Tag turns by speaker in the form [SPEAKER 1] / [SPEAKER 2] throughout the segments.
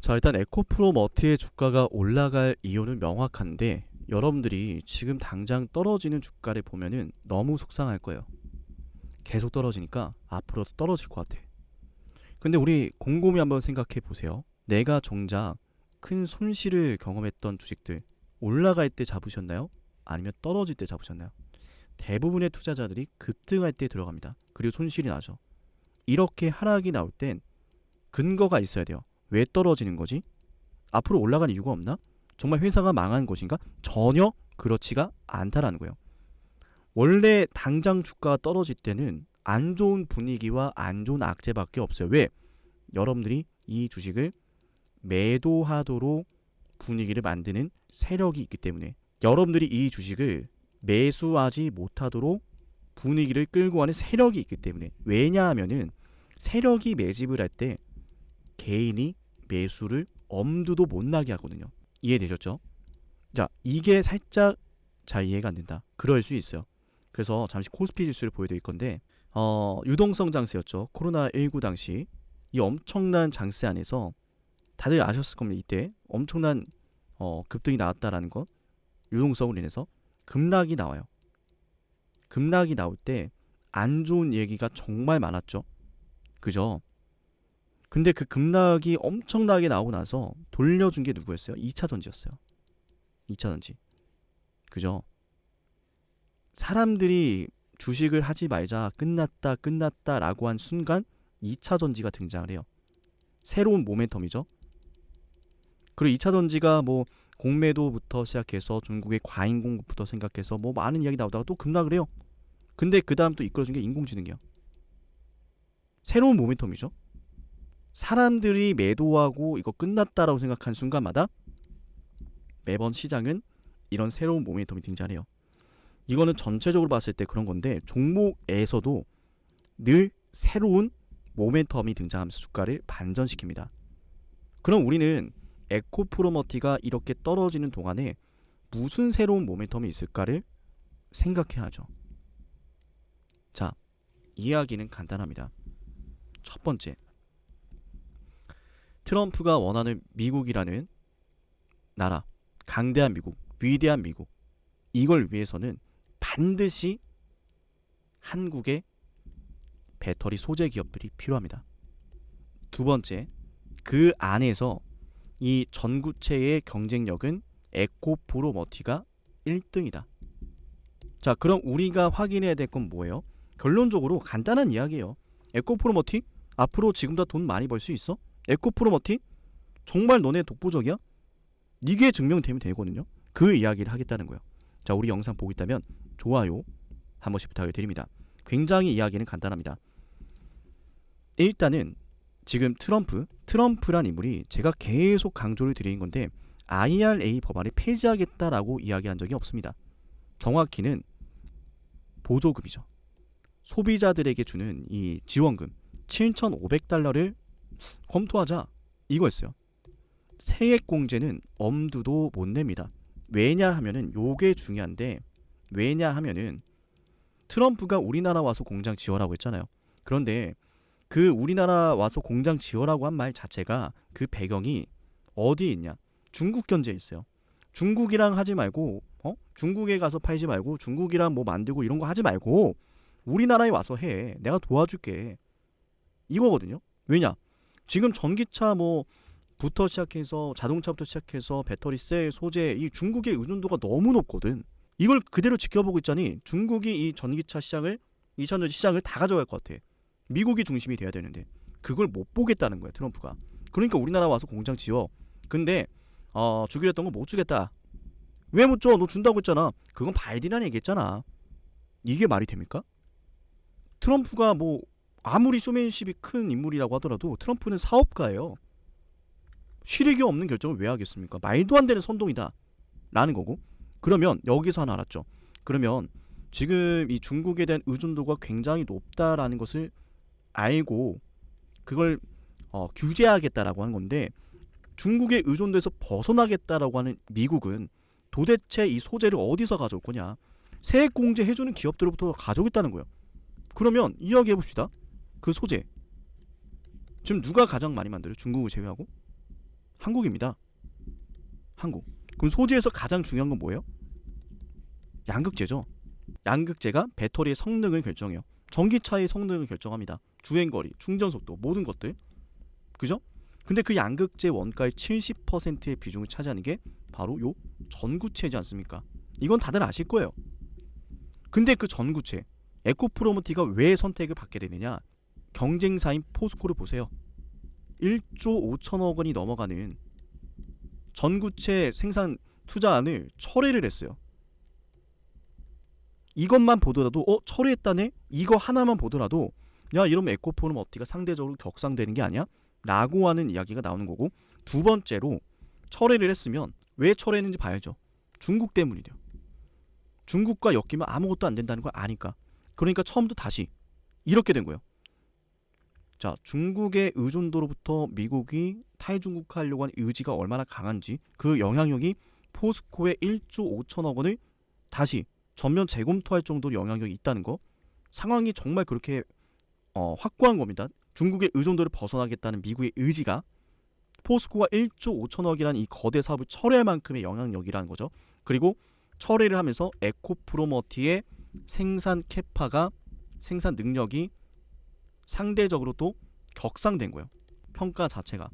[SPEAKER 1] 자, 일단 에코프로머티의 주가가 올라갈 이유는 명확한데 여러분들이 지금 당장 떨어지는 주가를 보면은 너무 속상할 거예요. 계속 떨어지니까 앞으로도 떨어질 것 같아. 근데 우리 곰곰이 한번 생각해 보세요. 내가 정작 큰 손실을 경험했던 주식들 올라갈 때 잡으셨나요? 아니면 떨어질 때 잡으셨나요? 대부분의 투자자들이 급등할 때 들어갑니다. 그리고 손실이 나죠. 이렇게 하락이 나올 땐 근거가 있어야 돼요. 왜 떨어지는 거지? 앞으로 올라가는 이유가 없나? 정말 회사가 망한 것인가? 전혀 그렇지가 않다라는 거예요. 원래 당장 주가가 떨어질 때는 안 좋은 분위기와 안 좋은 악재밖에 없어요. 왜? 여러분들이 이 주식을 매도하도록 분위기를 만드는 세력이 있기 때문에, 여러분들이 이 주식을 매수하지 못하도록 분위기를 끌고 가는 세력이 있기 때문에. 왜냐하면은 세력이 매집을 할 때 개인이 매수를 엄두도 못 나게 하거든요. 이해되셨죠? 자, 이게 살짝 잘 이해가 안 된다. 그럴 수 있어요. 그래서 잠시 코스피 지수를 보여드릴 건데, 유동성 장세였죠. 코로나19 당시 이 엄청난 장세 안에서 다들 아셨을 겁니다. 이때 엄청난 급등이 나왔다라는 것, 유동성으로 인해서 급락이 나와요. 급락이 나올 때 안 좋은 얘기가 정말 많았죠. 그죠? 근데 그 급락이 엄청나게 나오고 나서 돌려준 게 누구였어요? 2차전지였어요. 2차전지. 그죠? 사람들이 주식을 하지 말자, 끝났다 라고 한 순간 2차전지가 등장을 해요. 새로운 모멘텀이죠. 그리고 2차전지가 뭐 공매도부터 시작해서 중국의 과잉 공급부터 생각해서 뭐 많은 이야기 나오다가 또 급락을 해요. 근데 그 다음 또 이끌어준 게 인공지능이요. 새로운 모멘텀이죠. 사람들이 매도하고 이거 끝났다라고 생각한 순간마다 매번 시장은 이런 새로운 모멘텀이 등장해요. 이거는 전체적으로 봤을 때 그런 건데 종목에서도 늘 새로운 모멘텀이 등장하면서 주가를 반전시킵니다. 그럼 우리는 에코프로머티가 이렇게 떨어지는 동안에 무슨 새로운 모멘텀이 있을까를 생각해야죠. 자, 이야기는 간단합니다. 첫 번째, 트럼프가 원하는 미국이라는 나라, 강대한 미국, 위대한 미국, 이걸 위해서는 반드시 한국의 배터리 소재 기업들이 필요합니다. 두 번째, 그 안에서 이 전구체의 경쟁력은 에코프로머티가 1등이다. 자, 그럼 우리가 확인해야 될 건 뭐예요? 결론적으로 간단한 이야기예요. 에코프로머티? 앞으로 지금보다 돈 많이 벌 수 있어? 에코프로머티? 정말 너네 독보적이야? 이게 증명되면 되거든요. 그 이야기를 하겠다는 거예요. 자, 우리 영상 보고 있다면 좋아요 한 번씩 부탁을 드립니다. 굉장히 이야기는 간단합니다. 일단은 지금 트럼프란 인물이 제가 계속 강조를 드리는 건데 IRA 법안을 폐지하겠다라고 이야기한 적이 없습니다. 정확히는 보조금이죠. 소비자들에게 주는 이 지원금 7,500달러를 검토하자 이거였어요. 세액공제는 엄두도 못 냅니다. 왜냐하면은 요게 중요한데, 왜냐하면은 트럼프가 우리나라 와서 공장 지어라고 했잖아요. 그런데 그 우리나라 와서 공장 지어라고 한 말 자체가 그 배경이 어디에 있냐? 중국 견제에 있어요. 중국이랑 하지 말고 중국에 가서 팔지 말고 중국이랑 뭐 만들고 이런 거 하지 말고 우리나라에 와서 해. 내가 도와줄게. 이거거든요. 왜냐? 지금 전기차 부터 시작해서 자동차부터 시작해서 배터리 셀, 소재, 이 중국의 의존도가 너무 높거든. 이걸 그대로 지켜보고 있자니 중국이 이 전기차 시장을, 2차전지 시장을 다 가져갈 것 같아. 미국이 중심이 돼야 되는데 그걸 못 보겠다는 거야, 트럼프가. 그러니까 우리나라 와서 공장 지어. 근데 주기로 했던 거 못 주겠다. 왜 못 줘? 너 준다고 했잖아. 그건 바이든이라는 얘기했잖아. 이게 말이 됩니까? 트럼프가 아무리 쇼맨십이 큰 인물이라고 하더라도 트럼프는 사업가예요. 실익이 없는 결정을 왜 하겠습니까? 말도 안 되는 선동이다 라는 거고. 그러면 여기서 하나 알았죠. 그러면 지금 이 중국에 대한 의존도가 굉장히 높다라는 것을 알고 그걸 규제하겠다라고 하는 건데, 중국의 의존도에서 벗어나겠다라고 하는 미국은 도대체 이 소재를 어디서 가져올 거냐? 세액공제 해주는 기업들로부터 가져오겠다는 거예요. 그러면 이야기해봅시다. 그 소재 지금 누가 가장 많이 만들어요? 중국을 제외하고? 한국입니다. 한국. 그럼 소재에서 가장 중요한 건 뭐예요? 양극재죠. 양극재가 배터리의 성능을 결정해요. 전기차의 성능을 결정합니다. 주행거리, 충전속도, 모든 것들. 그죠? 근데 그 양극재 원가의 70%의 비중을 차지하는 게 바로 요 전구체지 않습니까? 이건 다들 아실 거예요. 근데 그 전구체, 에코프로머티가 왜 선택을 받게 되느냐? 경쟁사인 포스코를 보세요. 1조 5천억 원이 넘어가는 전구체 생산 투자안을 철회를 했어요. 이것만 보더라도 철회했다네? 이거 하나만 보더라도 야 이러면 에코프로머티가 상대적으로 격상되는 게 아니야? 라고 하는 이야기가 나오는 거고, 두 번째로 철회를 했으면 왜 철회했는지 봐야죠. 중국 때문이죠. 중국과 엮이면 아무것도 안 된다는 걸 아니까. 그러니까 처음부터 다시 이렇게 된 거예요. 자, 중국의 의존도로부터 미국이 탈중국화하려고 하는 의지가 얼마나 강한지, 그 영향력이 포스코의 1조 5천억 원을 다시 전면 재검토할 정도로 영향력이 있다는 거. 상황이 정말 그렇게 확고한 겁니다. 중국의 의존도를 벗어나겠다는 미국의 의지가 포스코가 1조 5천억이라는 이 거대 사업을 철회할 만큼의 영향력이라는 거죠. 그리고 철회를 하면서 에코프로머티의 생산 캐파가, 생산 능력이 상대적으로 또 격상된 거예요. 평가 자체가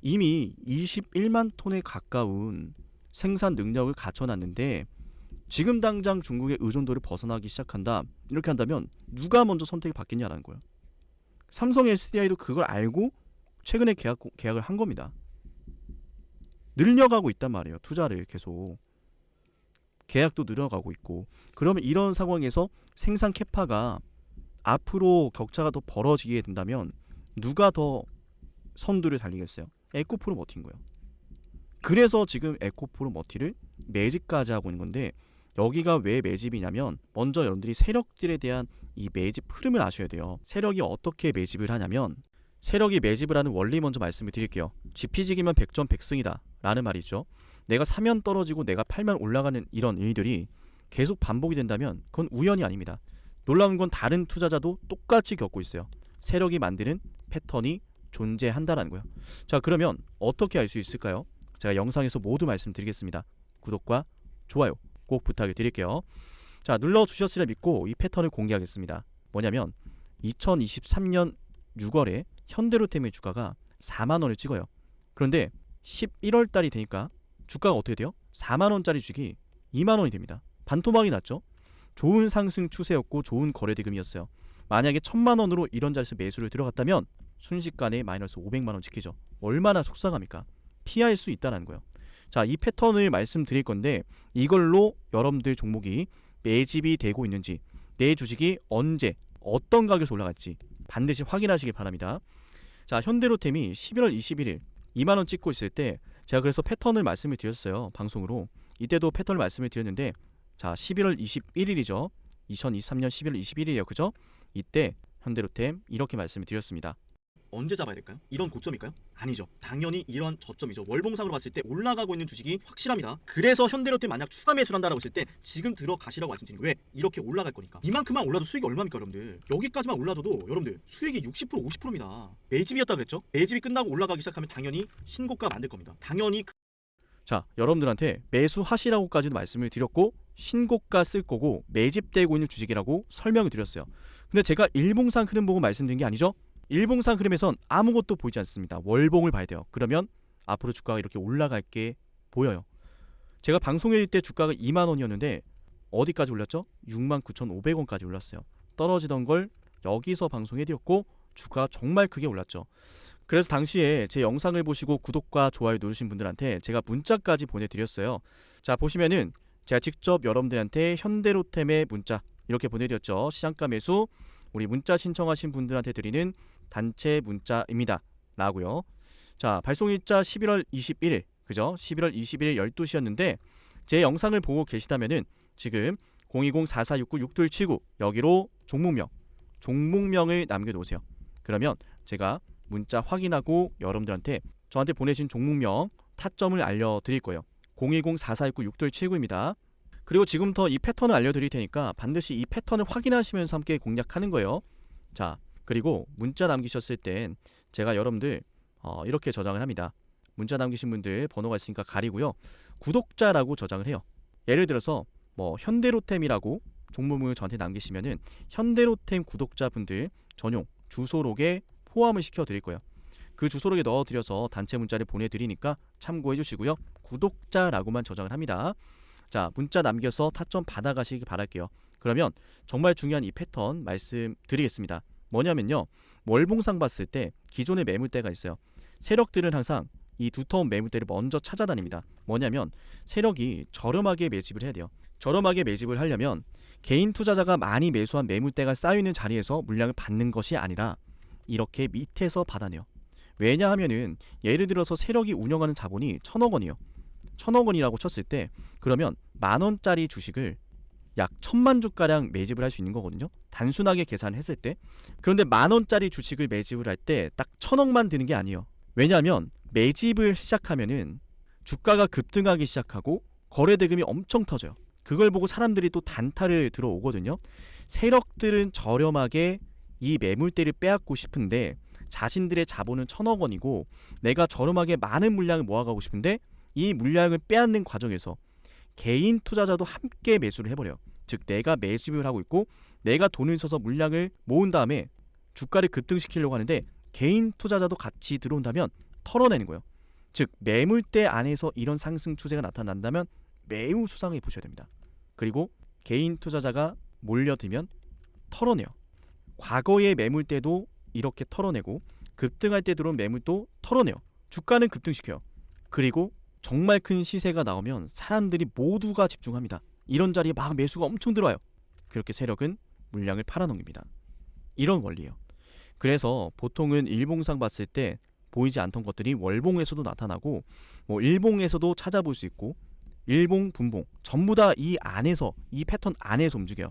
[SPEAKER 1] 이미 21만 톤에 가까운 생산 능력을 갖춰놨는데 지금 당장 중국의 의존도를 벗어나기 시작한다, 이렇게 한다면 누가 먼저 선택이 받겠냐라는 거예요. 삼성 SDI도 그걸 알고 최근에 계약을 한 겁니다. 늘려가고 있단 말이에요. 투자를 계속. 계약도 늘어가고 있고. 그러면 이런 상황에서 생산 캐파가 앞으로 격차가 더 벌어지게 된다면 누가 더 선두를 달리겠어요? 에코프로머티인 거예요. 그래서 지금 에코프로머티를 매집까지 하고 있는 건데, 여기가 왜 매집이냐면 먼저 여러분들이 세력들에 대한 이 매집 흐름을 아셔야 돼요. 세력이 어떻게 매집을 하냐면, 세력이 매집을 하는 원리 먼저 말씀을 드릴게요. 지피지기면 백전백승이다 라는 말이죠. 내가 사면 떨어지고 내가 팔면 올라가는 이런 일들이 계속 반복이 된다면 그건 우연이 아닙니다. 놀라운 건 다른 투자자도 똑같이 겪고 있어요. 세력이 만드는 패턴이 존재한다라는 거예요. 자, 그러면 어떻게 알 수 있을까요? 제가 영상에서 모두 말씀드리겠습니다. 구독과 좋아요 꼭 부탁을 드릴게요. 자, 눌러주셨으리라 믿고 이 패턴을 공개하겠습니다. 뭐냐면 2023년 6월에 현대로템의 주가가 4만원을 찍어요. 그런데 11월 달이 되니까 주가가 어떻게 돼요? 4만원짜리 주식이 2만원이 됩니다. 반토막이 났죠. 좋은 상승 추세였고 좋은 거래대금이었어요. 만약에 1000만원으로 이런 자리에서 매수를 들어갔다면 순식간에 마이너스 500만원 찍히죠. 얼마나 속상합니까? 피할 수 있다는 거예요. 자, 이 패턴을 말씀드릴 건데 이걸로 여러분들 종목이 매집이 되고 있는지, 내 주식이 언제 어떤 가격에서 올라갈지 반드시 확인하시길 바랍니다. 자, 현대로템이 11월 21일 2만원 찍고 있을 때 제가 그래서 패턴을 말씀을 드렸어요. 방송으로. 이때도 패턴을 말씀을 드렸는데, 자, 11월 21일이죠. 2023년 11월 21일이에요. 그죠? 이때 현대로템 이렇게 말씀을 드렸습니다. 언제 잡아야 될까요? 이런 고점일까요? 아니죠. 당연히 이런 저점이죠. 월봉상으로 봤을 때 올라가고 있는 주식이 확실합니다. 그래서 현대로템 만약 추가 매수를 한다라고 했을 때 지금 들어가시라고 말씀드린 거예요. 왜? 이렇게 올라갈 거니까. 이만큼만 올라도 수익이 얼마입니까, 여러분들? 여기까지만 올라줘도 여러분들 수익이 60% 50%입니다. 매집이었다 그랬죠? 매집이 끝나고 올라가기 시작하면 당연히 신고가 만들 겁니다. 당연히 자, 여러분들한테 매수하시라고까지도 말씀을 드렸고 신고가 쓸 거고 매집되고 있는 주식이라고 설명을 드렸어요. 근데 제가 일봉상 흐름 보고 말씀드린 게 아니죠. 일봉상 흐름에선 아무것도 보이지 않습니다. 월봉을 봐야 돼요. 그러면 앞으로 주가가 이렇게 올라갈 게 보여요. 제가 방송일 때 주가가 2만원이었는데 어디까지 올랐죠? 69,500원까지 올랐어요. 떨어지던 걸 여기서 방송해드렸고 주가가 정말 크게 올랐죠. 그래서 당시에 제 영상을 보시고 구독과 좋아요 누르신 분들한테 제가 문자까지 보내드렸어요. 자, 보시면은 제가 직접 여러분들한테 현대로템의 문자 이렇게 보내드렸죠. 시장가 매수 우리 문자 신청하신 분들한테 드리는 단체 문자입니다 라고요. 자, 발송일자 11월 21일 그죠? 11월 21일 12시였는데 제 영상을 보고 계시다면은 지금 020-4469-6279 여기로 종목명을 남겨놓으세요. 그러면 제가 문자 확인하고 여러분들한테 저한테 보내신 종목명 타점을 알려드릴 거예요. 010-4469-6279입니다. 그리고 지금부터 이 패턴을 알려드릴 테니까 반드시 이 패턴을 확인하시면서 함께 공략하는 거예요. 자, 그리고 문자 남기셨을 땐 제가 여러분들 이렇게 저장을 합니다. 문자 남기신 분들 번호가 있으니까 가리고요. 구독자라고 저장을 해요. 예를 들어서 뭐 현대로템이라고 종목을 저한테 남기시면은 현대로템 구독자분들 전용 주소록에 포함을 시켜드릴 거예요. 그 주소록에 넣어드려서 단체 문자를 보내드리니까 참고해 주시고요. 구독자라고만 저장을 합니다. 자, 문자 남겨서 타점 받아가시기 바랄게요. 그러면 정말 중요한 이 패턴 말씀드리겠습니다. 뭐냐면요, 월봉상 봤을 때 기존의 매물대가 있어요. 세력들은 항상 이 두터운 매물대를 먼저 찾아다닙니다. 뭐냐면 세력이 저렴하게 매집을 해야 돼요. 저렴하게 매집을 하려면 개인 투자자가 많이 매수한 매물대가 쌓여있는 자리에서 물량을 받는 것이 아니라 이렇게 밑에서 받아내요. 왜냐하면은 예를 들어서 세력이 운영하는 자본이 1,000억 원이요. 1,000억 원이라고 쳤을 때 그러면 10,000원짜리 주식을 약 1,000만 주가량 매집을 할 수 있는 거거든요. 단순하게 계산했을 때. 그런데 10,000원짜리 주식을 매집을 할 때 딱 1,000억만 드는 게 아니에요. 왜냐하면 매집을 시작하면은 주가가 급등하기 시작하고 거래 대금이 엄청 터져요. 그걸 보고 사람들이 또 단타를 들어오거든요. 세력들은 저렴하게 이 매물대를 빼앗고 싶은데 자신들의 자본은 1,000억 원이고 내가 저렴하게 많은 물량을 모아가고 싶은데 이 물량을 빼앗는 과정에서 개인 투자자도 함께 매수를 해버려요. 즉 내가 매집을 하고 있고 내가 돈을 써서 물량을 모은 다음에 주가를 급등시키려고 하는데 개인 투자자도 같이 들어온다면 털어내는 거예요. 즉 매물대 안에서 이런 상승 추세가 나타난다면 매우 수상해 보셔야 됩니다. 그리고 개인 투자자가 몰려들면 털어내요. 과거의 매물대도 이렇게 털어내고 급등할 때 들어온 매물도 털어내요. 주가는 급등시켜요. 그리고 정말 큰 시세가 나오면 사람들이 모두가 집중합니다. 이런 자리에 막 매수가 엄청 들어와요. 그렇게 세력은 물량을 팔아넘깁니다. 이런 원리예요. 그래서 보통은 일봉상 봤을 때 보이지 않던 것들이 월봉에서도 나타나고 뭐 일봉에서도 찾아볼 수 있고 일봉, 분봉 전부 다 이 안에서 이 패턴 안에서 움직여요.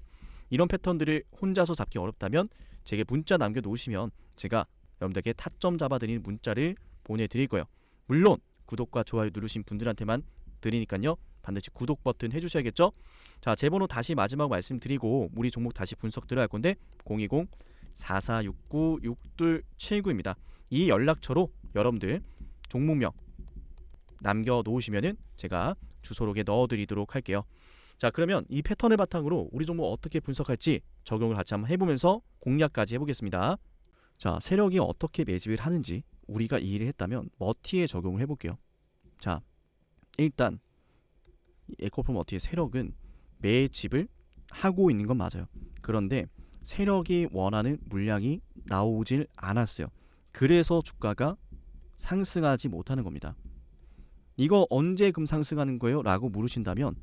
[SPEAKER 1] 이런 패턴들을 혼자서 잡기 어렵다면 제게 문자 남겨놓으시면 제가 여러분들에게 타점 잡아드리는 문자를 보내드릴 거예요. 물론 구독과 좋아요 누르신 분들한테만 드리니까요. 반드시 구독 버튼 해주셔야겠죠. 자, 제 번호 다시 마지막 말씀드리고 우리 종목 다시 분석 들어갈 건데 020-4469-6279입니다. 이 연락처로 여러분들 종목명 남겨놓으시면은 제가 주소록에 넣어드리도록 할게요. 자, 그러면 이 패턴을 바탕으로 우리 종목 어떻게 분석할지 적용을 같이 한번 해보면서 공략까지 해보겠습니다. 자, 세력이 어떻게 매집을 하는지 우리가 이해를 했다면 머티에 적용을 해볼게요. 자, 일단 에코프로 머티의 세력은 매집을 하고 있는 건 맞아요. 그런데 세력이 원하는 물량이 나오질 않았어요. 그래서 주가가 상승하지 못하는 겁니다. 이거 언제 금 상승하는 거예요? 라고 물으신다면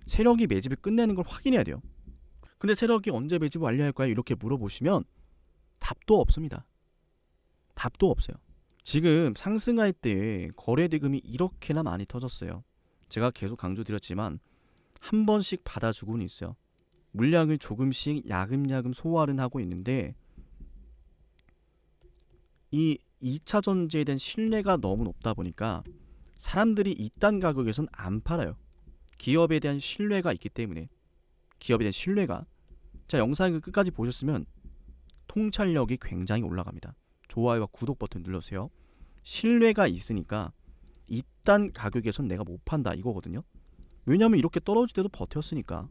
[SPEAKER 1] 세력이 매집을 끝내는 걸 확인해야 돼요. 근데 세력이 언제 매집을 완료할까요? 이렇게 물어보시면 답도 없습니다. 답도 없어요. 지금 상승할 때 거래 대금이 이렇게나 많이 터졌어요. 제가 계속 강조드렸지만 한 번씩 받아주고는 있어요. 물량을 조금씩 야금야금 소화는 하고 있는데 이 2차 전지에 대한 신뢰가 너무 높다 보니까 사람들이 이딴 가격에선 안 팔아요. 기업에 대한 신뢰가 있기 때문에. 기업에 대한 신뢰가. 자, 영상을 끝까지 보셨으면 통찰력이 굉장히 올라갑니다. 좋아요와 구독 버튼 눌러주세요. 신뢰가 있으니까 이딴 가격에선 내가 못 판다 이거거든요. 왜냐하면 이렇게 떨어질 때도 버텼으니까.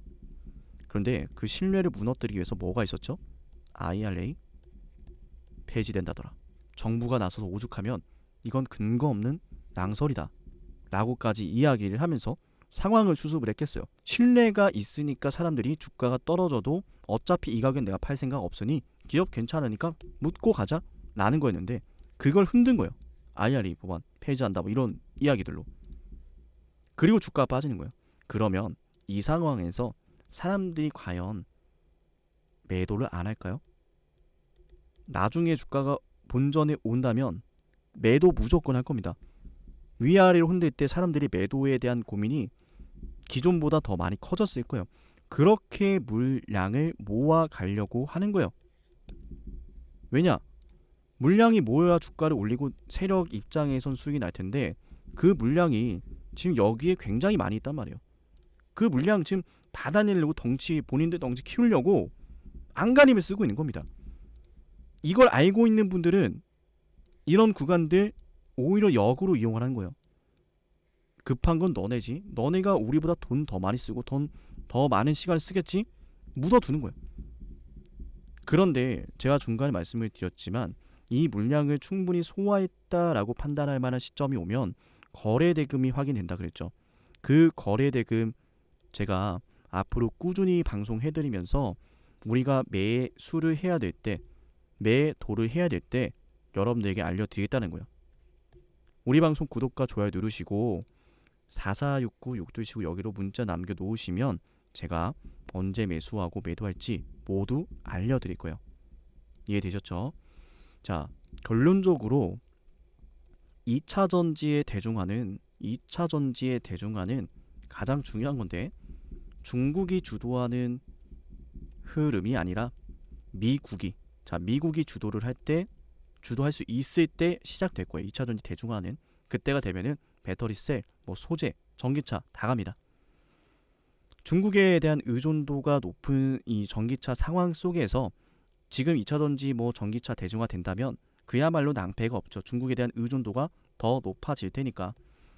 [SPEAKER 1] 그런데 그 신뢰를 무너뜨리기 위해서 뭐가 있었죠? IRA 폐지된다더라. 정부가 나서서 오죽하면 이건 근거 없는 낭설이다 라고까지 이야기를 하면서 상황을 수습을 했겠어요. 신뢰가 있으니까 사람들이 주가가 떨어져도 어차피 이 가격엔 내가 팔 생각 없으니 기업 괜찮으니까 묻고 가자 라는 거였는데 그걸 흔든 거예요. IRA 법안 폐지한다 뭐 이런 이야기들로. 그리고 주가가 빠지는 거예요. 그러면 이 상황에서 사람들이 과연 매도를 안 할까요? 나중에 주가가 본전에 온다면 매도 무조건 할 겁니다. 위아래로 흔들 때 사람들이 매도에 대한 고민이 기존보다 더 많이 커졌을 거예요. 그렇게 물량을 모아가려고 하는 거예요. 왜냐? 물량이 모여야 주가를 올리고 세력 입장에선 수익이 날 텐데 그 물량이 지금 여기에 굉장히 많이 있단 말이에요. 그 물량 지금 받아내려고 본인들 덩치 키우려고 안간힘을 쓰고 있는 겁니다. 이걸 알고 있는 분들은 이런 구간들 오히려 역으로 이용을 하는 거예요. 급한 건 너네지. 너네가 우리보다 돈 더 많이 쓰고 돈 더 많은 시간을 쓰겠지? 묻어두는 거예요. 그런데 제가 중간에 말씀을 드렸지만 이 물량을 충분히 소화했다라고 판단할 만한 시점이 오면 거래 대금이 확인된다 그랬죠. 그 거래 대금 제가 앞으로 꾸준히 방송해드리면서 우리가 매수를 해야 될 때, 매도를 해야 될 때 여러분들에게 알려드리겠다는 거예요. 우리 방송 구독과 좋아요 누르시고 4469 6두시고 여기로 문자 남겨놓으시면 제가 언제 매수하고 매도할지 모두 알려드릴 거예요. 이해되셨죠? 자, 결론적으로 2차 전지의 대중화는 가장 중요한 건데 중국이 주도하는 흐름이 아니라 미국이 주도를 할 때 주도할 수 있을 때 시작될 거예요. 2차 전지 대중화는 그때가 되면은 배터리셀, 소재, 전기차 다 갑니다. 중국에 대한 의존도가 높은 이 전기차 상황 속에서 지금 2차 전지 전기차 대중화 된다면 그야말로 낭패가 없죠. 중국에 대한 의존도가 더 높아질 테니까.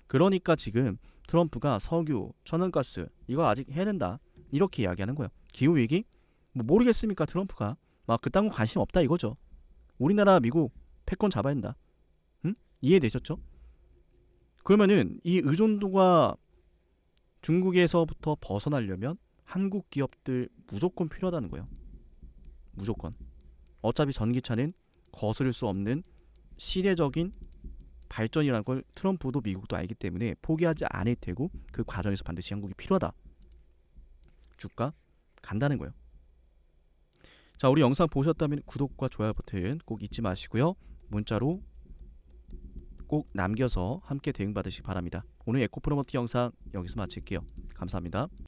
[SPEAKER 1] 그러니까 지금 트럼프가 석유, 천연가스 이거 아직 해야 된다 이렇게 이야기하는 거예요. 기후위기? 모르겠습니까? 트럼프가 막 그딴 거 관심 없다 이거죠. 우리나라 미국 패권 잡아야 된다. 응? 이해되셨죠? 그러면은 이 의존도가 중국에서부터 벗어나려면 한국 기업들 무조건 필요하다는 거예요. 무조건. 어차피 전기차는 거스를 수 없는 시대적인 발전이라는 걸 트럼프도 미국도 알기 때문에 포기하지 않을 테고 그 과정에서 반드시 한국이 필요하다. 주가 간다는 거예요. 자, 우리 영상 보셨다면 구독과 좋아요 버튼 꼭 잊지 마시고요. 문자로 꼭 남겨서 함께 대응받으시기 바랍니다. 오늘 에코프로머티 영상 여기서 마칠게요. 감사합니다.